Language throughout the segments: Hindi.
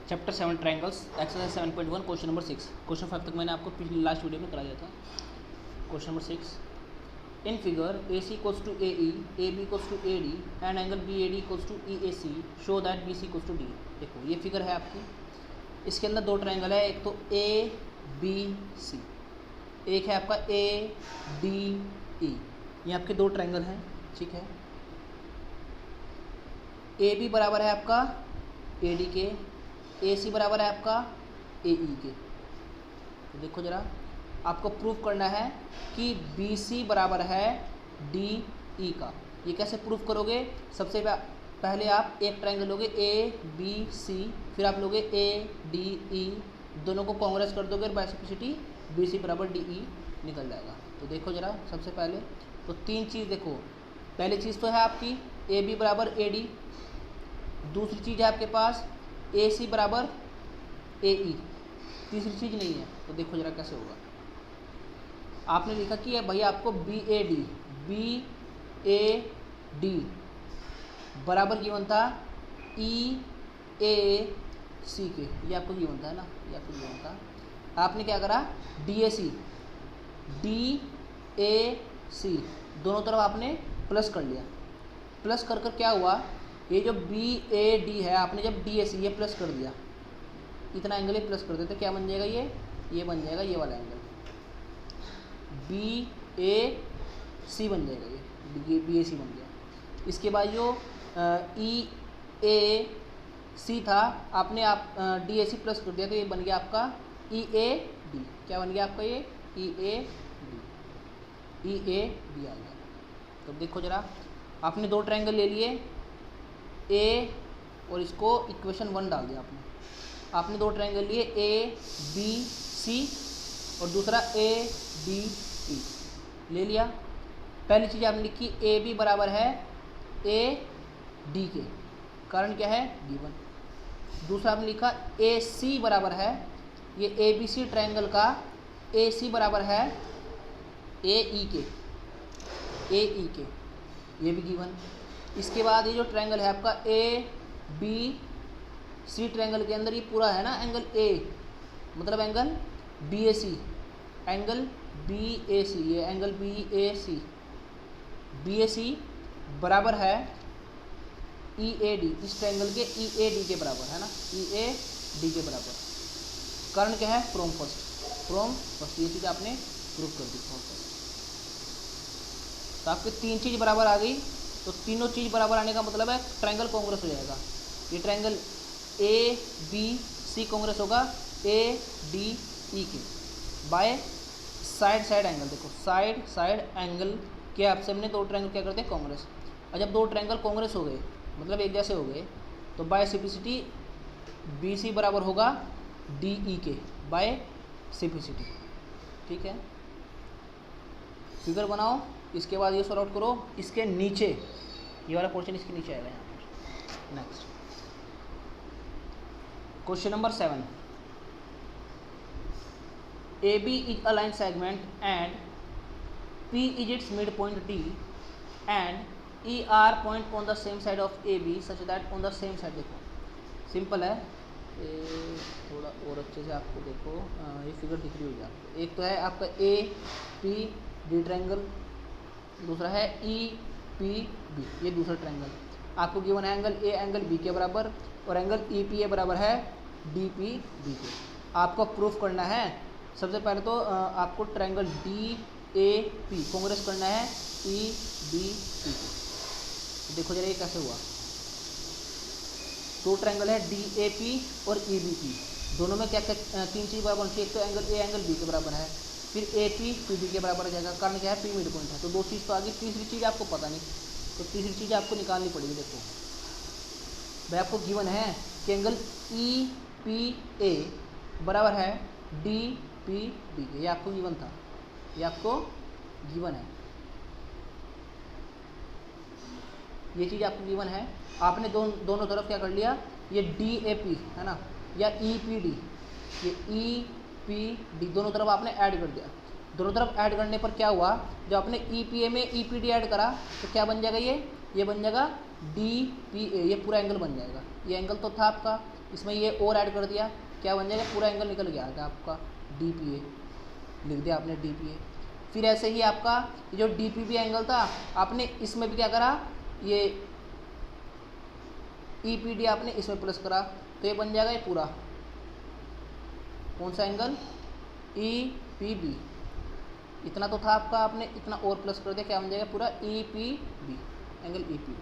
Chapter 7 triangles exercise 7.1 question number 6। Question 5 तक मैंने आपको पिछली लास्ट वीडियो में करा दिया था। Question number 6, in figure A C equals to A E, A B equals to A D and angle B A D equals to E A C, show that B C equals to D. देखो ये फिगर है आपकी, इसके अंदर दो ट्रायंगल है, एक तो ए बी सी, एक है आपका ए डी ई। ये आपके दो ट्रायंगल हैं, ठीक है। ए बी बराबर है आपका ए डी के, ए सी बराबर है आपका ए ई के। तो देखो ज़रा, आपको प्रूफ करना है कि बी सी बराबर है डी ई का। ये कैसे प्रूफ करोगे? सबसे पहले आप एक ट्रायंगल लोगे ए बी सी, फिर आप लोगे ए डी ई, दोनों को कांग्रेस कर दोगे और बाइसेप्सिटी बी सी बराबर डी ई निकल जाएगा। तो देखो ज़रा, सबसे पहले तो तीन चीज़ देखो। पहली चीज़ तो है आपकी ए बी बराबर ए डी, दूसरी चीज़ है आपके पास ए सी बराबर ए ई, तीसरी चीज़ नहीं है। तो देखो ज़रा कैसे होगा। आपने लिखा कि भैया आपको बी ए डी बराबर गिवन था ई ए सी के, ये आपको गिवन था, है ना, ये आपको गिवन था। आपने क्या करा, डी ए सी दोनों तरफ आपने प्लस कर लिया। प्लस कर क्या हुआ, ये जो बी ए डी है, आपने जब डी ए सी ये प्लस कर दिया, इतना एंगल ये प्लस कर देते, क्या बन जाएगा, ये बन जाएगा ये वाला एंगल, बी ए सी बन जाएगा, ये बी ए सी बन गया। इसके बाद जो ई ए सी था, आपने डी ए सी प्लस कर दिया, तो ये बन गया आपका ई ए डी। क्या बन गया आपका, ये ई ए डी आ गया। तो देखो ज़रा, आपने दो ट्रायंगल ले लिए ए और इसको इक्वेशन 1 डाल दिया आपने दो ट्रायंगल लिए ए बी सी और दूसरा ए डी ई ले लिया। पहली चीज़ आपने लिखी ए बी बराबर है ए डी के, कारण क्या है, गिवन। दूसरा आपने लिखा ए सी बराबर है, ये ए बी सी ट्रायंगल का ए सी बराबर है ए ई के, ये भी गिवन। इसके बाद ये जो ट्रायंगल है आपका ए बी सी ट्रायंगल के अंदर ये पूरा है ना एंगल ए, मतलब एंगल बी ए सी, एंगल बी ए सी, ये एंगल बी ए सी बराबर है ई ए डी, इस ट्रायंगल के ई ए डी के बराबर, है ना, ई ए डी के बराबर। कारण क्या है, फ्रॉम फर्स्ट, ये चीज़ आपने प्रूफ कर दी फ्रॉम फर्स्ट। तो आपके तीन चीज़ बराबर आ गई। तो तीनों चीज़ बराबर आने का मतलब है ट्रायंगल कांग्रेस हो जाएगा। ये triangle A B C congruent होगा ए डी ई के बाय साइड एंगल। देखो साइड एंगल के आपसे हमने दो ट्रायंगल क्या करते हैं, कांग्रेस। और जब दो ट्रायंगल कांग्रेस हो गए, मतलब एक जैसे हो गए, तो बाय सिम्प्लिसिटी बी सी बराबर होगा डी ई के बाय सिम्प्लिसिटी, ठीक है। फिगर बनाओ, इसके बाद ये सॉल्व आउट करो। इसके नीचे ये वाला पोर्शन इसके नीचे आएगा यहाँ पर। Next question number 7, A B is a line segment and P is its mid point D and E are point on the same side of A B such that on the same side. देखो सिंपल है, थोड़ा और अच्छे से आपको देखो, ये फिगर दिख रही होगी आपको। एक तो है आपका ए पी डी ट्रायंगल, दूसरा है ई पी बी, ये दूसरा ट्रायंगल। आपको given angle A angle B के बराबर और एंगल ई पी ए बराबर है डी पी बी के। आपको प्रूफ करना है, सबसे पहले तो आपको triangle D A P Congress करना है ई बी पी को। देखो जरा ये कैसे हुआ। दो ट्रायंगल है डी ए पी और ई बी पी, दोनों में क्या क्या तीन चीज़ बराबर होनी चाहिए। एक तो एंगल ए एंगल बी के बराबर है, फिर ए पी पी बी के बराबर आ जाएगा, कारण क्या है, पी मिड पॉइंट है। तो दो चीज़ तो आ गई, तीसरी चीज़ आपको पता नहीं, तो तीसरी चीज़ आपको निकालनी पड़ेगी। देखो भाई, आपको गिवन है कि एंगल ई पी ए बराबर है डी पी बी के, ये आपको गिवन था, ये आपको गिवन है, ये चीज़ आपको गिवन है। आपने दोनों तरफ क्या कर लिया, ये डी ए पी है ना, या ई पी डी, ये ई पी डी दोनों तरफ आपने ऐड कर दिया। दोनों तरफ ऐड करने पर क्या हुआ, जब आपने ई पी ए में ई पी डी ऐड करा तो क्या बन जाएगा, ये बन जाएगा डी पी ए, ये पूरा एंगल बन जाएगा। ये एंगल तो था आपका इसमें ये और ऐड कर दिया, क्या बन जाएगा, पूरा एंगल निकल गया था आपका DPA, लिख दिया आपने DPA। फिर ऐसे ही आपका ये जो DPB एंगल था आपने इसमें भी क्या करा, ये EPD आपने इसमें प्लस करा, तो ये बन जाएगा ये पूरा कौन सा एंगल, EPB। इतना तो था आपका, आपने इतना और प्लस कर दिया, क्या बन जाएगा पूरा EPB, एंगल EPB।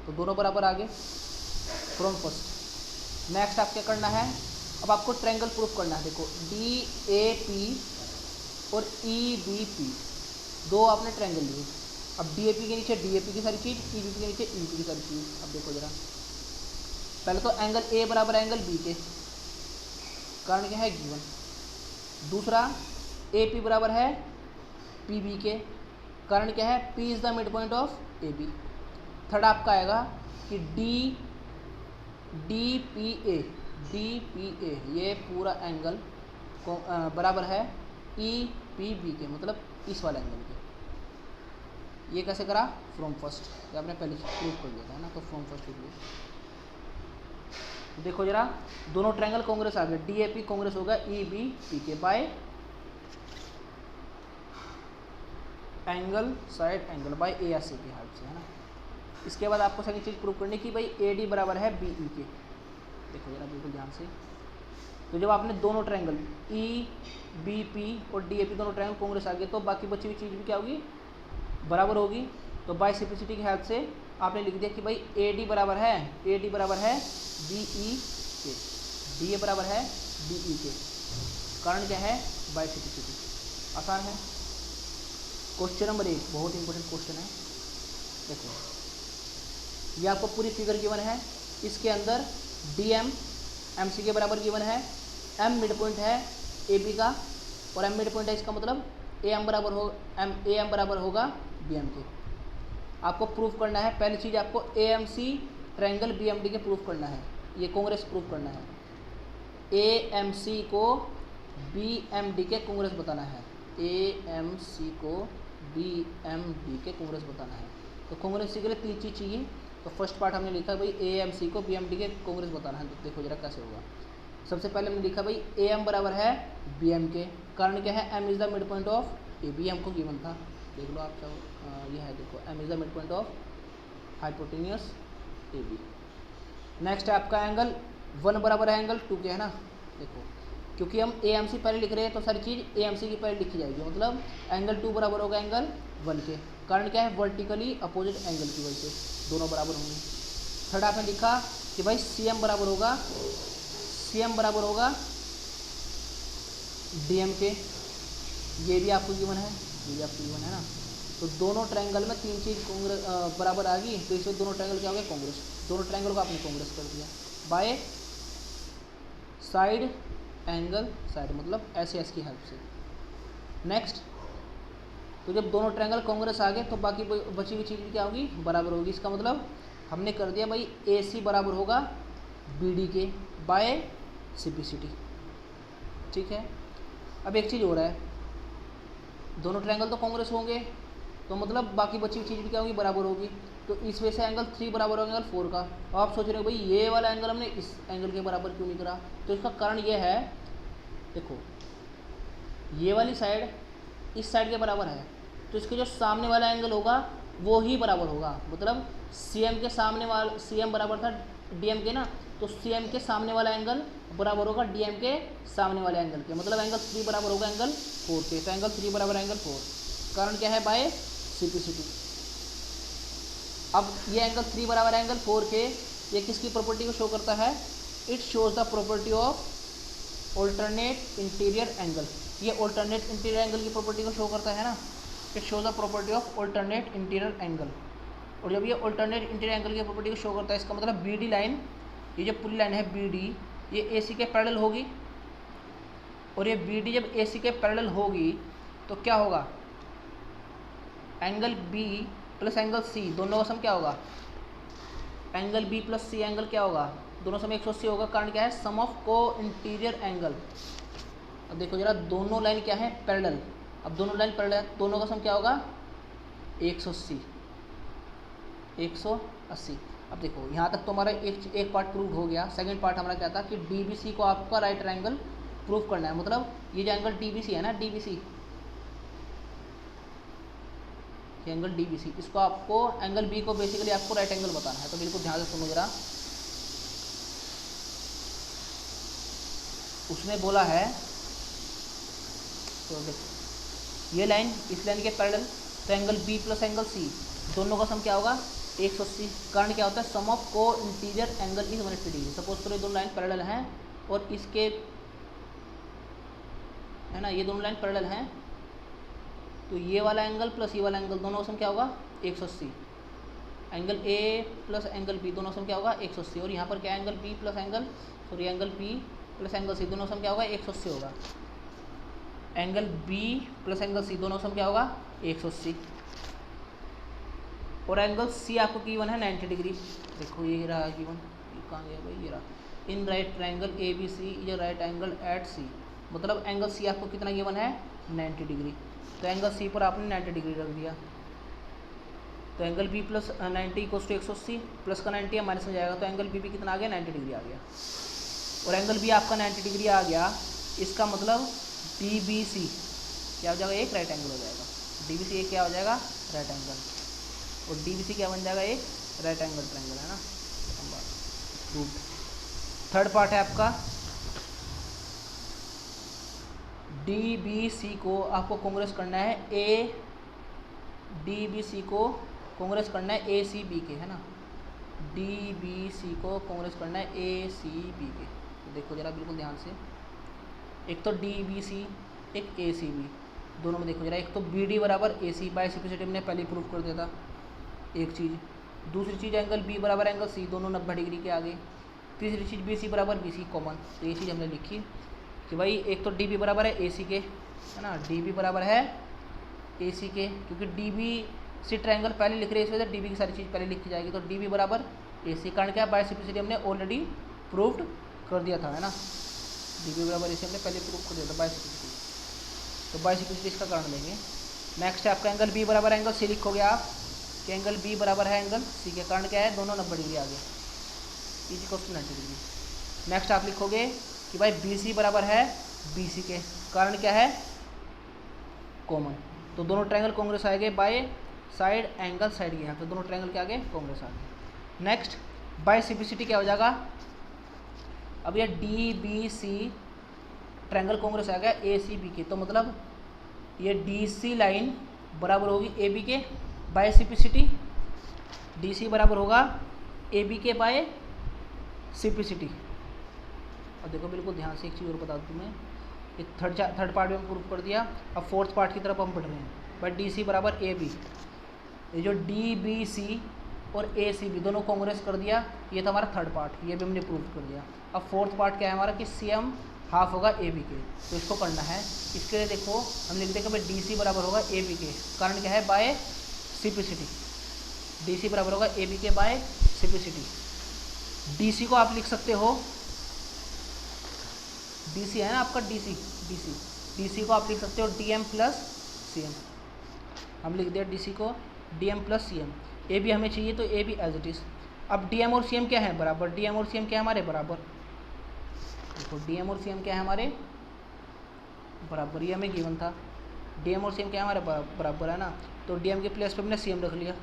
तो दोनों बराबर आ गए फ्रॉम फर्स्ट। नेक्स्ट आप क्या करना है, अब आपको ट्रायंगल प्रूफ करना है। देखो DAP और EBP दो आपने ट्रायंगल लिए। अब DAP के नीचे DAP की सारी चीज़, EBP के नीचे EBP की सारी चीज़। अब देखो जरा, पहले तो एंगल A बराबर एंगल B के, कारण क्या है गिवन। दूसरा AP बराबर है PB के, कारण क्या है P is the mid point of AB। Third आपका आएगा कि DPA ये पूरा एंगल बराबर है EPB के, मतलब इस वाले एंगल के। ये कैसे करा, फ्रॉम फर्स्ट, ये आपने पहले प्रूव कर लिया था ना, तो फ्रॉम फर्स्ट लिख लिया। देखो जरा, दोनों ट्रायंगल कांग्रेस आ गए, DAP कांग्रेस होगा EBP के bye angle side angle by ASC की हेल्प से, है ना। इसके बाद आपको सेकंड चीज़ प्रूव करनी कि भाई AD बराबर है BE के। देखो जरा बिल्कुल ध्यान से, तो जब आपने दोनों ट्रायंगल EBP और DAP दोनों ट्रायंगल कांग्रेस आ गए, तो बाकी बची हुई चीज़ भी क्या होगी, बराबर होगी। तो बाय सिंप्लिसिटी की हेल्प से आपने लिख दिया कि भाई AD बराबर है BE के, DA बराबर है BE के, कारण क्या है, बाय सिंप्लिसिटी। आसान है। क्वेश्चन नंबर 1 बहुत इंपॉर्टेंट क्वेश्चन है। देखो ये आपको पूरी फिगर गिवन है, इसके अंदर DM MC के बराबर गिवन है, M मिड पॉइंट है AB का, और M मिड पॉइंट है, इसका मतलब AM बराबर होगा BM के। आपको प्रूफ करना है, पहली चीज़ आपको AMC ट्रायंगल BMD के प्रूफ करना है, ये कांग्रेस प्रूफ करना है। AMC को BMD के कांग्रेस बताना है, AMC को BMD के कांग्रेस बताना है। तो कांग्रेस के लिए 3 चीज़ चाहिए। तो फर्स्ट पार्ट हमने लिखा भाई AMC को BMD के कांग्रेस बताना है। तो देखो जरा कैसे होगा। सबसे पहले हमने लिखा भाई AM बराबर है BM के, कारण क्या है, M is the mid point of AB, हमको गिवन था, देख लो आप चाहो, ये है देखो, M is the mid point of hypotenuse AB। Next है आपका एंगल 1 बराबर है एंगल 2 के, है ना। देखो क्योंकि हम AMC पहले लिख रहे हैं, तो सारी चीज़ AMC की पहले लिखी जाएगी, मतलब एंगल 2 बराबर होगा एंगल 1 के, कारण क्या है, वर्टिकली अपोजिट एंगल की वजह से दोनों बराबर होंगे। थर्ड आपने लिखा कि भाई CM बराबर होगा DM के, ये भी आपको गिवन है, ये भी आपको गिवन है ना। तो दोनों ट्रायंगल में 3 चीज़ बराबर आ गई, तो इसमें दोनों ट्रायंगल क्या हो गया, कांग्रेस। दोनों ट्रायंगल को आपने कांग्रेस कर दिया बाय साइड एंगल साइड, मतलब SAS की हेल्प से। नेक्स्ट, तो जब दोनों ट्रायंगल कांग्रेस आ गए, तो बाकी बची हुई चीज़ क्या होगी, बराबर होगी। इसका मतलब हमने कर दिया भाई AC बराबर होगा BD के बाय सिंप्लिसिटी, ठीक है। अब एक चीज़ हो रहा है, दोनों ट्रायंगल तो कांग्रेस होंगे, तो मतलब बाकी बची हुई चीज़ भी क्या होगी, बराबर होगी। तो इस वजह से एंगल 3 बराबर होगा एंगल 4 का। अब आप सोच रहे हो भाई ये वाला एंगल हमने इस एंगल के बराबर क्यों नहीं करा, तो इसका कारण ये है, देखो ये वाली साइड इस साइड के बराबर है, तो इसके जो सामने वाला एंगल होगा वो ही बराबर होगा। मतलब CM के सामने वाला, CM बराबर था DM के ना, तो CM के सामने वाला एंगल बराबर होगा DM के सामने वाले एंगल के, मतलब एंगल 3 बराबर होगा एंगल 4 के। तो एंगल 3 बराबर एंगल 4, कारण क्या है, बाय सिंप्लिसिटी। अब ये एंगल 3 बराबर एंगल 4 के, ये किसकी प्रॉपर्टी को शो करता है, it shows the property of alternate interior angle. ये ऑल्टरनेट इंटीरियर एंगल की प्रॉपर्टी को शो करता है ना, it shows the property of alternate interior angle. और जब ये ऑल्टरनेट इंटीरियर एंगल की प्रॉपर्टी को शो करता है, इसका मतलब BD लाइन, ये जो पूरी लाइन है BD, ये AC के पैरेलल होगी, और ये BD जब AC के पैरेलल होगी तो क्या होगा, angle B plus angle C दोनों का सम क्या होगा, angle B plus C angle क्या होगा, दोनों सम 180 होगा। कारण क्या है, सम ऑफ को इंटीरियर एंगल। अब देखो जरा, दोनों लाइन क्या है, पैरेलल। अब दोनों लाइन पैरेलल है, दोनों का सम क्या होगा, 180। अब देखो यहाँ तक तो हमारा एक पार्ट प्रूव हो गया। सेकंड पार्ट हमारा क्या था कि डीबीसी को आपका राइट ट्रायंगल प्रूव करना है। मतलब ये जो एंगल डीबीसी है ना, डीबीसी ये एंगल डीबीसी, इसको आपको एंगल बी को बेसिकली आपको राइट एंगल बताना है। तो बिल्कुल ध्यान से सुनो जरा। उसने बोला है, तो देखो ये लाइन इस लाइन के पैरेलल, तो angle B plus angle C दोनों का सम क्या होगा 180। कारण क्या होता है, सम ऑफ को interior angle is 180 degree. Suppose करो ये दोनों लाइन पैरेलल हैं और इसके है ना, ये दोनों लाइन पैरेलल हैं, तो ये वाला एंगल प्लस ये वाला एंगल दोनों का सम क्या होगा 180। Angle A plus angle B दोनों का सम क्या होगा 180। और यहाँ पर क्या angle B plus angle sorry angle B plus angle C दोनों का सम क्या होगा 180 होगा। Angle B plus angle C दोनों का सम क्या होगा 180। और एंगल सी आपको गिवन है 90 डिग्री। देखो ये रहा गिवन, कहाँ गया भाई, ये रहा। In right triangle A B C is a right angle at C. मतलब एंगल सी आपको कितना गिवन है 90 डिग्री। तो एंगल सी पर आपने 90 डिग्री रख दिया। तो angle B plus 90 equals to 180, plus का 90 है माइनस में जाएगा, तो एंगल बी भी कितना आ गया 90 डिग्री आ गया। और एंगल बी आपका 90 डिग्री आ गया, इसका मतलब डी बी सी क्या हो जाएगा, एक राइट एंगल हो जाएगा। डी बी सी एक क्या हो जाएगा राइट एंगल, और डी बी सी क्या बन जाएगा एक राइट एंगल ट्रायंगल, है ना। थर्ड पार्ट है आपका, डी बी सी को आपको कांग्रेस करना है ए, डी बी सी को कांग्रेस करना है ए सी बी के, है ना। डी बी सी को कांग्रेस करना है ए सी बी के। तो देखो जरा बिल्कुल ध्यान से, एक तो डी बी सी एक ए सी बी, दोनों में देखो जरा। एक तो बी डी बराबर ए सी, बाई सिम्प्लिसिटी हमने पहले प्रूव कर दिया था एक चीज़। दूसरी चीज़ एंगल बी बराबर एंगल सी, दोनों 90 डिग्री के आगे। तीसरी चीज़ बी सी बराबर बी सी कॉमन। तो ये चीज़ हमने लिखी कि भाई एक तो डी बी बराबर है ए सी के, है ना, डी बी बराबर है ए सी के, क्योंकि डी बी सी ट्रायंगल पहले लिख रहे हैं, इस वजह से डी बी की सारी चीज़ पहले लिखी जाएगी। तो डी बी बराबर ए सी, कारण क्या बाई सिम्प्लिसिटी हमने ऑलरेडी प्रूव्ड कर दिया था, है ना। डी बी बराबर ए सी हमने पहले प्रूव कर दिया था बाई सिम्प्लिसिटी। तो बाई सिम्प्लिसिटी इसका कारण लेंगे। नेक्स्ट है आपका एंगल बी बराबर एंगल सी, लिखोगे आप कि एंगल बी बराबर है एंगल सी के, कारण क्या है दोनों 90 डिग्री आगे, is equals to 90 degree. Next आप लिखोगे कि भाई बी सी बराबर है बी सी के, कारण क्या है कॉमन। तो दोनों ट्रायंगल कांग्रेस आएंगे बाय साइड एंगल साइड के, यहाँ तो दोनों ट्रायंगल के आगे कांग्रेस आ गए। नेक्स्ट बाय सिम्प्लिसिटी क्या हो जाएगा, अब ये D B C triangle congruence आ गया ए सी बी के, तो मतलब ये डी सी लाइन बराबर होगी ए बी के बाय सिम्प्लिसिटी, डी सी बराबर होगा ए बी के बाय सिम्प्लिसिटी। अब देखो बिल्कुल ध्यान से एक चीज़ और बता दूँ मैं, ये थर्ड पार्ट में प्रूव कर दिया। अब फोर्थ पार्ट की तरफ हम बढ़ रहे हैं। बट डी सी बराबर ए बी, ये जो डी बी सी और ए सी बी दोनों कांग्रेस कर दिया, ये था हमारा थर्ड पार्ट, ये भी हमने प्रूव कर दिया। अब फोर्थ पार्ट क्या है हमारा कि सी एम हाफ होगा ए बी के, तो इसको करना है। इसके लिए देखो हम लिख देंगे भाई डी सी बराबर होगा ए बी के, कारण क्या है बाय सिम्प्लिसिटी, डी सी बराबर होगा ए बी के बाय सिम्प्लिसिटी। डी सी को आप लिख सकते हो, डी सी है ना आपका डी सी, डी सी को आप लिख सकते हो D M plus C M. हम लिख दिया डी सी को D M plus C M. A B हमें चाहिए तो A B as it is. अब डी एम और सी एम क्या है बराबर, डी एम और सी एम क्या है हमारे बराबर, देखो डी एम और सी एम क्या है हमारे बराबर, ये हमें गिवन था। डी एम और सी एम क्या है हमारे बराबर, है ना। तो डी एम के प्लेस पे हमने सी एम रख लिया,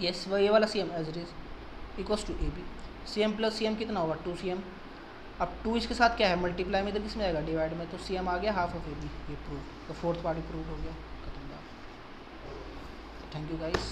यस ये वाला C M as it is equals to A B. C M plus C M कितना होगा 2 सी एम। अब 2 इसके साथ क्या है मल्टीप्लाई में, इधर किस में आएगा डिवाइड में, तो सी एम आ गया हाफ ऑफ ए बी, ये प्रूव। तो फोर्थ पार्ट भी प्रूव हो गया, खत्म बात। Thank you guys.